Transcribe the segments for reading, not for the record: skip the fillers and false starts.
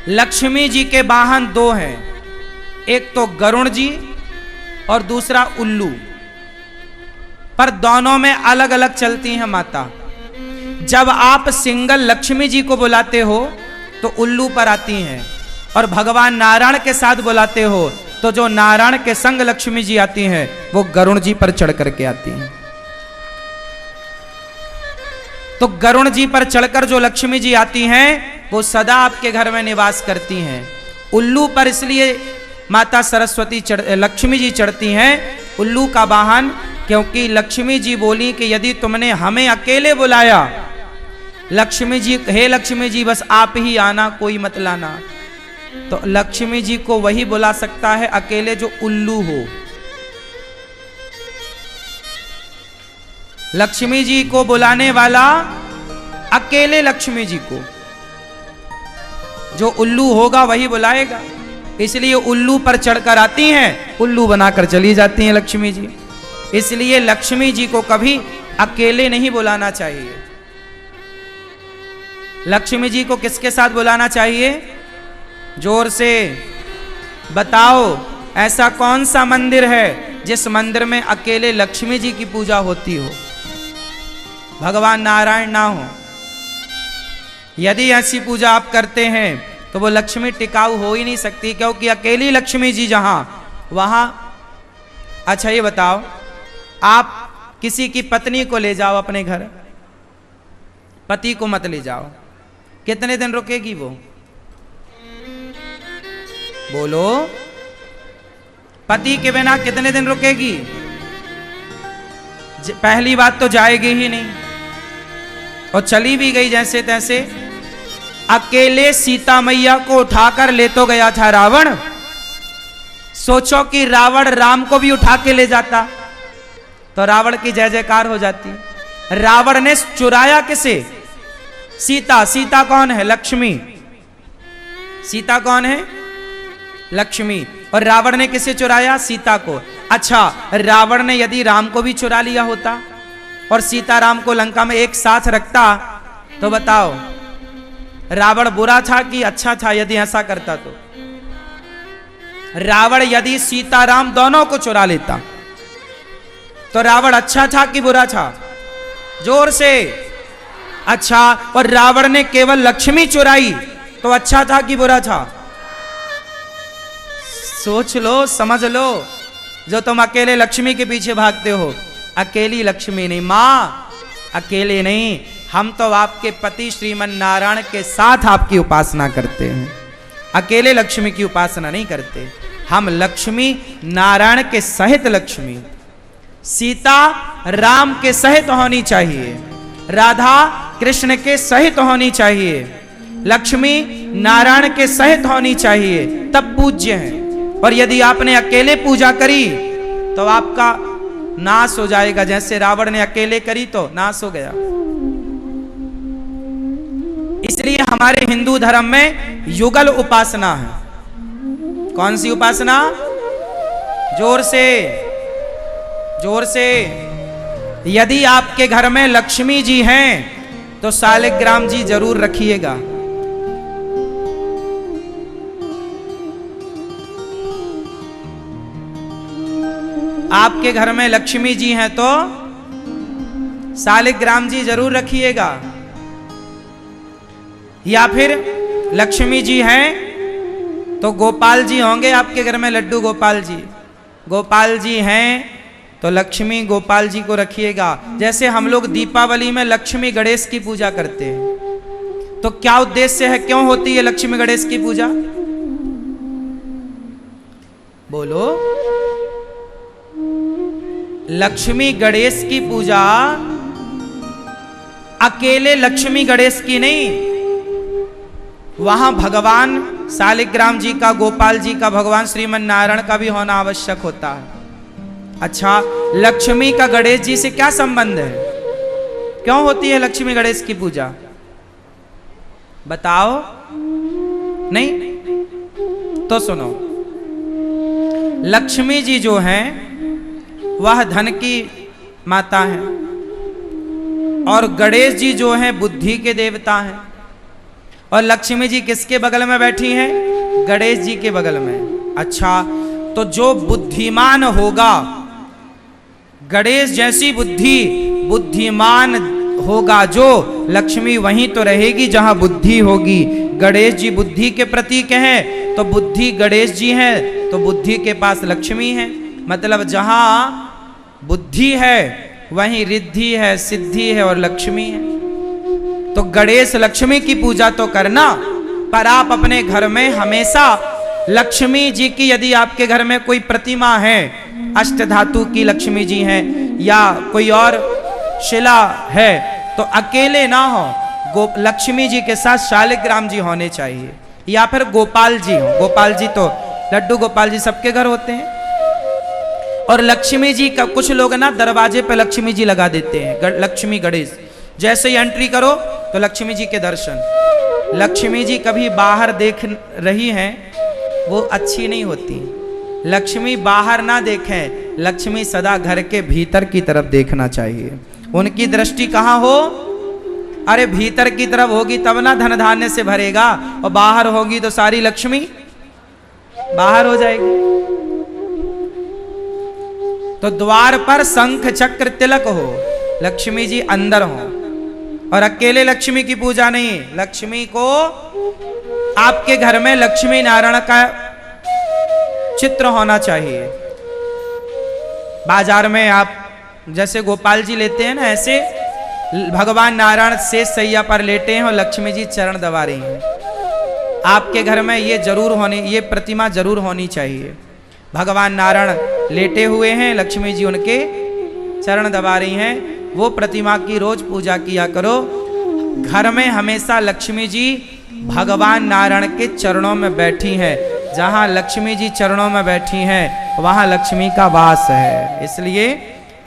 लक्ष्मी जी के वाहन दो हैं, एक तो गरुण जी और दूसरा उल्लू, पर दोनों में अलग अलग चलती हैं माता। जब आप सिंगल लक्ष्मी जी को बुलाते हो तो उल्लू पर आती हैं, और भगवान नारायण के साथ बुलाते हो तो जो नारायण के संग लक्ष्मी जी आती हैं वो गरुण जी पर चढ़ करके आती हैं। तो गरुण जी पर चढ़कर जो लक्ष्मी जी आती हैं वो सदा आपके घर में निवास करती हैं। उल्लू पर इसलिए माता सरस्वती लक्ष्मी जी चढ़ती हैं, उल्लू का वाहन, क्योंकि लक्ष्मी जी बोली कि यदि तुमने हमें अकेले बुलाया, लक्ष्मी जी, हे लक्ष्मी जी बस आप ही आना, कोई मत लाना। तो लक्ष्मी जी को वही बुला सकता है अकेले जो उल्लू हो। लक्ष्मी जी को बुलाने वाला अकेले लक्ष्मी जी को, जो उल्लू होगा वही बुलाएगा। इसलिए उल्लू पर चढ़कर आती हैं, उल्लू बनाकर चली जाती हैं लक्ष्मी जी। इसलिए लक्ष्मी जी को कभी अकेले नहीं बुलाना चाहिए। लक्ष्मी जी को किसके साथ बुलाना चाहिए? जोर से बताओ, ऐसा कौन सा मंदिर है जिस मंदिर में अकेले लक्ष्मी जी की पूजा होती हो, भगवान नारायण ना हो? यदि ऐसी पूजा आप करते हैं तो वो लक्ष्मी टिकाऊ हो ही नहीं सकती, क्योंकि अकेली लक्ष्मी जी जहां वहां। अच्छा ये बताओ, आप किसी की पत्नी को ले जाओ अपने घर, पति को मत ले जाओ, कितने दिन रुकेगी वो? बोलो, पति के बिना कितने दिन रुकेगी? पहली बात तो जाएगी ही नहीं, और चली भी गई जैसे तैसे। अकेले सीता मैया को उठाकर ले तो गया था रावण। सोचो कि रावण राम को भी उठा के ले जाता तो रावण की जय जयकार हो जाती। रावण ने चुराया किसे? सीता। सीता कौन है? लक्ष्मी। सीता कौन है? लक्ष्मी। और रावण ने किसे चुराया? सीता को। अच्छा, रावण ने यदि राम को भी चुरा लिया होता और सीता राम को लंका में एक साथ रखता तो बताओ, रावण बुरा था कि अच्छा था? यदि ऐसा करता तो रावण यदि सीता राम दोनों को चुरा लेता तो रावण अच्छा था कि बुरा था? जोर से। अच्छा, और रावण ने केवल लक्ष्मी चुराई तो अच्छा था कि बुरा था? सोच लो, समझ लो। जो तुम अकेले लक्ष्मी के पीछे भागते हो, अकेली लक्ष्मी नहीं, मां अकेले नहीं, हम तो आपके पति श्रीमन नारायण के साथ आपकी उपासना करते हैं, अकेले लक्ष्मी की उपासना नहीं करते। हम लक्ष्मी नारायण के सहित लक्ष्मी, सीता राम के सहित होनी चाहिए, राधा कृष्ण के सहित होनी चाहिए, लक्ष्मी नारायण के सहित होनी चाहिए, तब पूज्य है। और यदि आपने अकेले पूजा करी तो आपका नाश हो जाएगा, जैसे रावण ने अकेले करी तो नाश हो गया। इसलिए हमारे हिंदू धर्म में युगल उपासना है। कौन सी उपासना? जोर से, जोर से। यदि आपके घर में लक्ष्मी जी हैं तो शालिग्राम जी जरूर रखिएगा। आपके घर में लक्ष्मी जी हैं तो शालिग्राम जी जरूर रखिएगा। या फिर लक्ष्मी जी हैं तो गोपाल जी होंगे आपके घर में, लड्डू गोपाल जी। गोपाल जी हैं तो लक्ष्मी गोपाल जी को रखिएगा। जैसे हम लोग दीपावली में लक्ष्मी गणेश की पूजा करते हैं, तो क्या उद्देश्य है, क्यों होती है लक्ष्मी गणेश की पूजा? बोलो। लक्ष्मी गणेश की पूजा अकेले लक्ष्मी गणेश की नहीं, वहां भगवान शालिग्राम जी का, गोपाल जी का, भगवान श्रीमन नारायण का भी होना आवश्यक होता है। अच्छा, लक्ष्मी का गणेश जी से क्या संबंध है? क्यों होती है लक्ष्मी गणेश की पूजा? बताओ। नहीं तो सुनो, लक्ष्मी जी जो हैं वह धन की माता हैं, और गणेश जी जो हैं बुद्धि के देवता हैं। और लक्ष्मी जी किसके बगल में बैठी हैं? गणेश जी के बगल में। अच्छा, तो जो बुद्धिमान होगा, गणेश जैसी बुद्धिमान होगा जो, लक्ष्मी वहीं तो रहेगी जहां बुद्धि होगी। गणेश जी बुद्धि के प्रतीक हैं, तो बुद्धि गणेश जी हैं, तो बुद्धि के पास लक्ष्मी है। मतलब जहां बुद्धि है वहीं रिद्धि है, सिद्धि है और लक्ष्मी है। तो गणेश लक्ष्मी की पूजा तो करना, पर आप अपने घर में हमेशा लक्ष्मी जी की, यदि आपके घर में कोई प्रतिमा है, अष्टधातु की लक्ष्मी जी हैं या कोई और शिला है, तो अकेले ना हो, लक्ष्मी जी के साथ शालिग्राम जी होने चाहिए या फिर गोपाल जी हो। गोपाल जी तो लड्डू गोपाल जी सबके घर होते हैं। और लक्ष्मी जी का कुछ लोग ना दरवाजे पे लक्ष्मी जी लगा देते हैं, लक्ष्मी गणेश। जैसे ही एंट्री करो तो लक्ष्मी जी के दर्शन। लक्ष्मी जी कभी बाहर देख रही हैं, वो अच्छी नहीं होती। लक्ष्मी बाहर ना देखें, लक्ष्मी सदा घर के भीतर की तरफ देखना चाहिए। उनकी दृष्टि कहाँ हो? अरे भीतर की तरफ होगी तब ना धन धान्य से भरेगा, और बाहर होगी तो सारी लक्ष्मी बाहर हो जाएगी। तो द्वार पर शंख चक्र तिलक हो, लक्ष्मी जी अंदर हो। और अकेले लक्ष्मी की पूजा नहीं, लक्ष्मी को आपके घर में लक्ष्मी नारायण का चित्र होना चाहिए। बाजार में आप जैसे गोपाल जी लेते हैं ना, ऐसे भगवान नारायण शेष सैया पर लेटे हैं और लक्ष्मी जी चरण दबा रही हैं। आपके घर में ये जरूर होनी, ये प्रतिमा जरूर होनी चाहिए। भगवान नारायण लेटे हुए हैं, लक्ष्मी जी उनके चरण दबा रही हैं, वो प्रतिमा की रोज पूजा किया करो। घर में हमेशा लक्ष्मी जी भगवान नारायण के चरणों में बैठी हैं। जहाँ लक्ष्मी जी चरणों में बैठी हैं वहाँ लक्ष्मी का वास है, इसलिए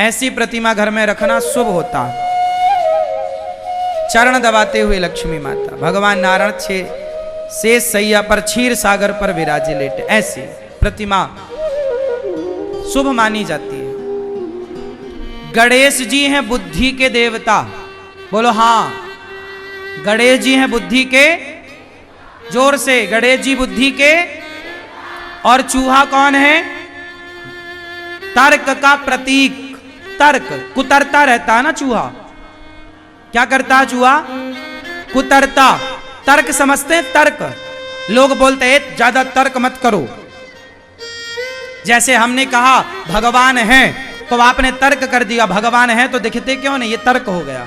ऐसी प्रतिमा घर में रखना शुभ होता। चरण दबाते हुए लक्ष्मी माता, भगवान नारायण शेष सैया पर क्षीर सागर पर विराजे लेटे, ऐसी प्रतिमा शुभ मानी जाती है। गणेश जी हैं बुद्धि के देवता, बोलो हाँ। गणेश जी हैं बुद्धि के, जोर से, गणेश जी बुद्धि के। और चूहा कौन है? तर्क का प्रतीक। तर्क, कुतरता रहता है ना चूहा। क्या करता है चूहा? कुतरता। तर्क समझते हैं? तर्क। लोग बोलते हैं ज्यादा तर्क मत करो। जैसे हमने कहा भगवान है, तो आपने तर्क कर दिया, भगवान है तो दिखते क्यों नहीं? ये तर्क हो गया।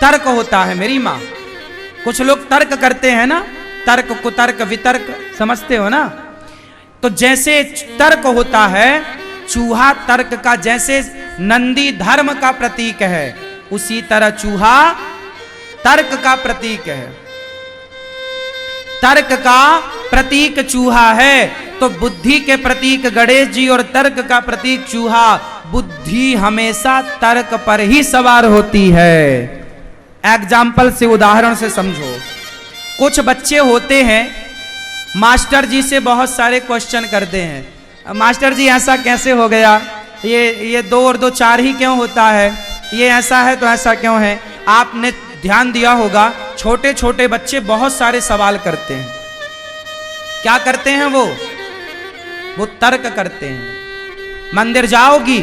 तर्क होता है मेरी माँ। कुछ लोग तर्क करते हैं ना, तर्क, कुतर्क, वितर्क, समझते हो ना? तो जैसे तर्क होता है, चूहा तर्क का, जैसे नंदी धर्म का प्रतीक है, उसी तरह चूहा तर्क का प्रतीक है। तर्क का प्रतीक चूहा है, तो बुद्धि के प्रतीक गणेश जी और तर्क का प्रतीक चूहा। बुद्धि हमेशा तर्क पर ही सवार होती है। एग्जाम्पल से, उदाहरण से समझो। कुछ बच्चे होते हैं, मास्टर जी से बहुत सारे क्वेश्चन करते हैं। मास्टर जी ऐसा कैसे हो गया? ये 2 और 2 4 ही क्यों होता है? ये ऐसा है तो ऐसा क्यों है? आपने ध्यान दिया होगा, छोटे छोटे बच्चे बहुत सारे सवाल करते हैं। क्या करते हैं वो तर्क करते हैं। मंदिर जाओगी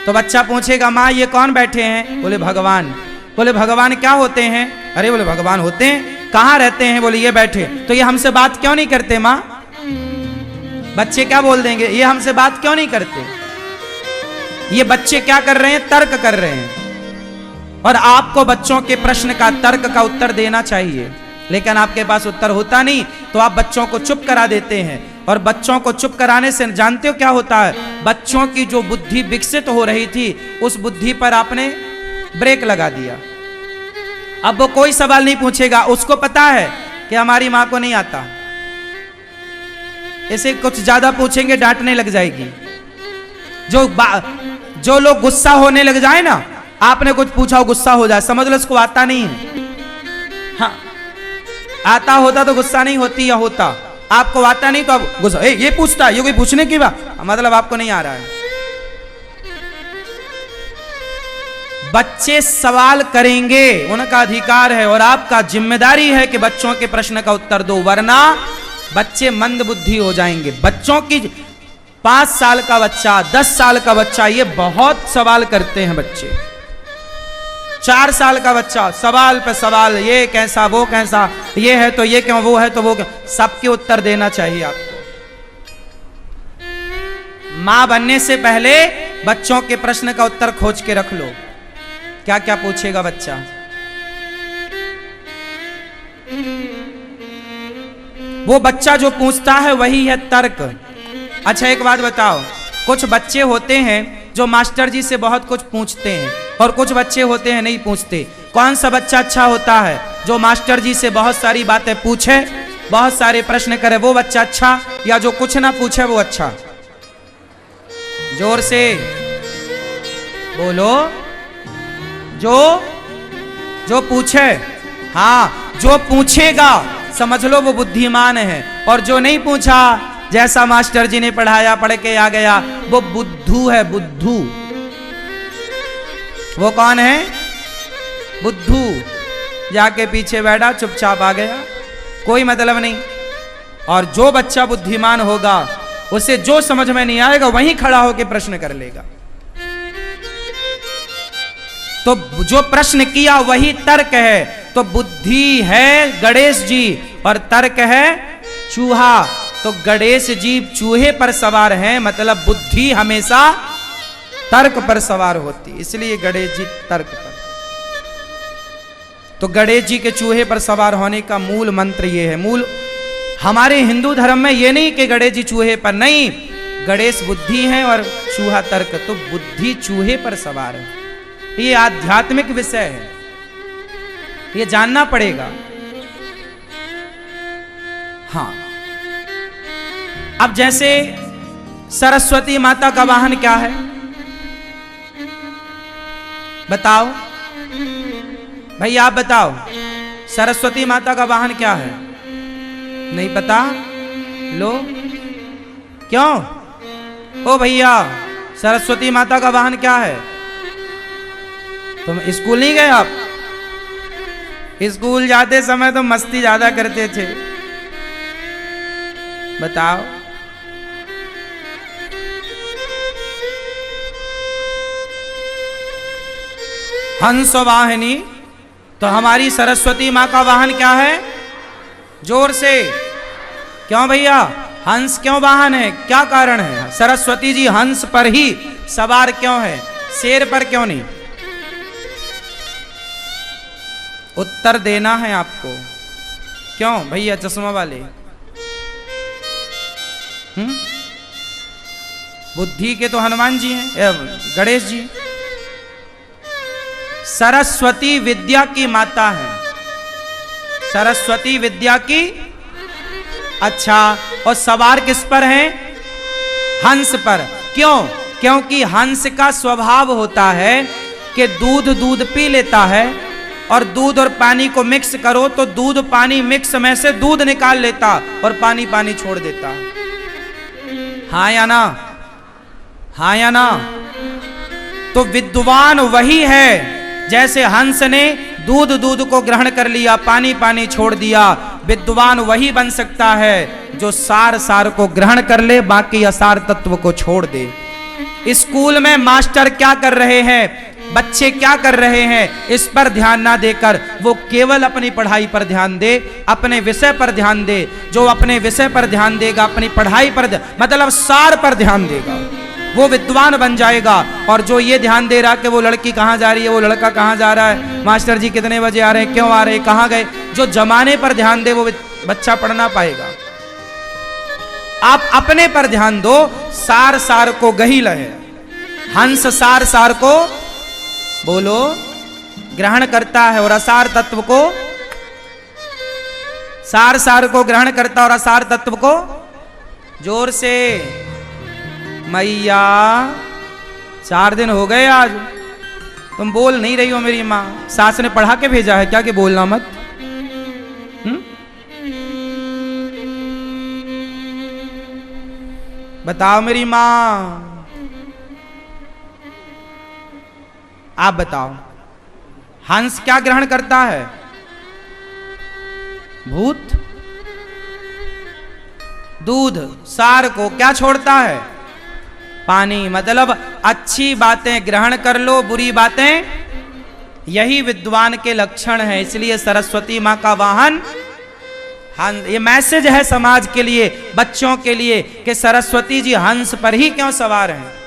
तो बच्चा पूछेगा, माँ ये कौन बैठे हैं? बोले भगवान। बोले भगवान क्या होते हैं? अरे बोले भगवान होते हैं। कहाँ रहते हैं? बोले ये बैठे। तो ये हमसे बात क्यों नहीं करते माँ? बच्चे क्या बोल देंगे? ये हमसे बात क्यों नहीं करते? ये बच्चे क्या कर रहे हैं? तर्क कर रहे हैं। और आपको बच्चों के प्रश्न का, तर्क का उत्तर देना चाहिए, लेकिन आपके पास उत्तर होता नहीं, तो आप बच्चों को चुप करा देते हैं। और बच्चों को चुप कराने से जानते हो क्या होता है? बच्चों की जो बुद्धि विकसित हो रही थी, उस बुद्धि पर आपने ब्रेक लगा दिया। अब वो कोई सवाल नहीं पूछेगा, उसको पता है कि हमारी माँ को नहीं आता। ऐसे कुछ ज्यादा पूछेंगे डांटने लग जाएगी। जो लोग गुस्सा होने लग जाए ना, आपने कुछ पूछा गुस्सा हो जाए, समझ लो इसको आता नहीं है। हाँ, आता होता तो गुस्सा नहीं होती या होता। आपको आता नहीं तो आप गुस्सा, ये पूछता है, ये कोई पूछने की बात, मतलब आपको नहीं आ रहा है। बच्चे सवाल करेंगे, उनका अधिकार है और आपका जिम्मेदारी है कि बच्चों के प्रश्न का उत्तर दो, वरना बच्चे मंद बुद्धि हो जाएंगे। बच्चों की 5 साल का बच्चा, 10 साल का बच्चा, ये बहुत सवाल करते हैं बच्चे। 4 साल का बच्चा सवाल पे सवाल, ये कैसा, वो कैसा, ये है तो ये क्यों, वो है तो वो क्यों, सबके उत्तर देना चाहिए आपको। मां बनने से पहले बच्चों के प्रश्न का उत्तर खोज के रख लो, क्या क्या पूछेगा बच्चा। वो बच्चा जो पूछता है वही है तर्क। अच्छा एक बात बताओ, कुछ बच्चे होते हैं जो मास्टर जी से बहुत कुछ पूछते हैं और कुछ बच्चे होते हैं नहीं पूछते। कौन सा बच्चा अच्छा होता है? जो मास्टर जी से बहुत सारी बातें पूछे, बहुत सारे प्रश्न करे, वो बच्चा अच्छा, या जो कुछ ना पूछे वो अच्छा? जोर से बोलो। जो पूछे, हाँ जो पूछेगा समझ लो वो बुद्धिमान है, और जो नहीं पूछा, जैसा मास्टर जी ने पढ़ाया पढ़ के आ गया, वो बुद्धू है, बुद्धू। वो कौन है? बुद्धू। जाके पीछे बैठा, चुपचाप आ गया, कोई मतलब नहीं। और जो बच्चा बुद्धिमान होगा, उसे जो समझ में नहीं आएगा वहीं खड़ा होकर प्रश्न कर लेगा। तो जो प्रश्न किया वही तर्क है। तो बुद्धि है गणेश जी और तर्क है चूहा। तो गणेश जी चूहे पर सवार हैं, मतलब बुद्धि हमेशा तर्क पर सवार होती, इसलिए गणेश जी तर्क पर। तो गणेश जी के चूहे पर सवार होने का मूल मंत्र ये है। मूल हमारे हिंदू धर्म में ये नहीं कि गणेश जी चूहे पर, नहीं, गणेश बुद्धि है और चूहा तर्क। तो बुद्धि चूहे पर सवार है, ये आध्यात्मिक विषय है, ये जानना पड़ेगा। हाँ, अब जैसे सरस्वती माता का वाहन क्या है बताओ भाई, आप बताओ, सरस्वती माता का वाहन क्या है? नहीं पता? लो, क्यों? ओ भैया, सरस्वती माता का वाहन क्या है? तुम स्कूल नहीं गए? आप स्कूल जाते समय तो मस्ती ज्यादा करते थे, बताओ। हंस वाहिनी। तो हमारी सरस्वती माँ का वाहन क्या है? जोर से। क्यों भैया, हंस क्यों वाहन है? क्या कारण है? सरस्वती जी हंस पर ही सवार क्यों है, शेर पर क्यों नहीं? उत्तर देना है आपको। क्यों भैया चश्मा वाले? बुद्धि के तो हनुमान जी हैं, गणेश जी। सरस्वती विद्या की माता है, सरस्वती विद्या की। अच्छा, और सवार किस पर है? हंस पर। क्यों? क्योंकि हंस का स्वभाव होता है कि दूध पी लेता है, और दूध और पानी को मिक्स करो तो दूध पानी मिक्स में से दूध निकाल लेता और पानी पानी छोड़ देता। हाँ या ना? हाँ या ना? तो विद्वान वही है, जैसे हंस ने दूध को ग्रहण कर लिया, पानी पानी छोड़ दिया, विद्वान वही बन सकता है जो सार को ग्रहण कर ले, बाकी असार तत्व को छोड़ दे। स्कूल में मास्टर क्या कर रहे हैं, बच्चे क्या कर रहे हैं, इस पर ध्यान ना देकर वो केवल अपनी पढ़ाई पर ध्यान दे, अपने विषय पर ध्यान दे। जो अपने विषय पर ध्यान देगा, अपनी पढ़ाई पर, मतलब सार पर ध्यान देगा, वो विद्वान बन जाएगा। और जो ये ध्यान दे रहा कि वो लड़की कहाँ जा रही है, वो लड़का कहाँ जा रहा है, मास्टर जी कितने बजे आ रहे हैं, क्यों आ रहे हैं, कहाँ गए, जो जमाने पर ध्यान दे वो बच्चा पढ़ ना पाएगा। आप अपने पर ध्यान दो, सार को गही लहे। हंस सार को बोलो ग्रहण करता है और असार तत्व को, सार को ग्रहण करता और असार तत्व को। जोर से। मैया 4 दिन हो गए आज, तुम बोल नहीं रही हो मेरी माँ। सास ने पढ़ा के भेजा है क्या कि बोलना मत? बताओ मेरी माँ। आप बताओ, हंस क्या ग्रहण करता है? भूत। दूध, सार को क्या छोड़ता है? पानी। मतलब अच्छी बातें ग्रहण कर लो, बुरी बातें, यही विद्वान के लक्षण है। इसलिए सरस्वती मां का वाहन हंस। ये मैसेज है समाज के लिए, बच्चों के लिए, कि सरस्वती जी हंस पर ही क्यों सवार हैं।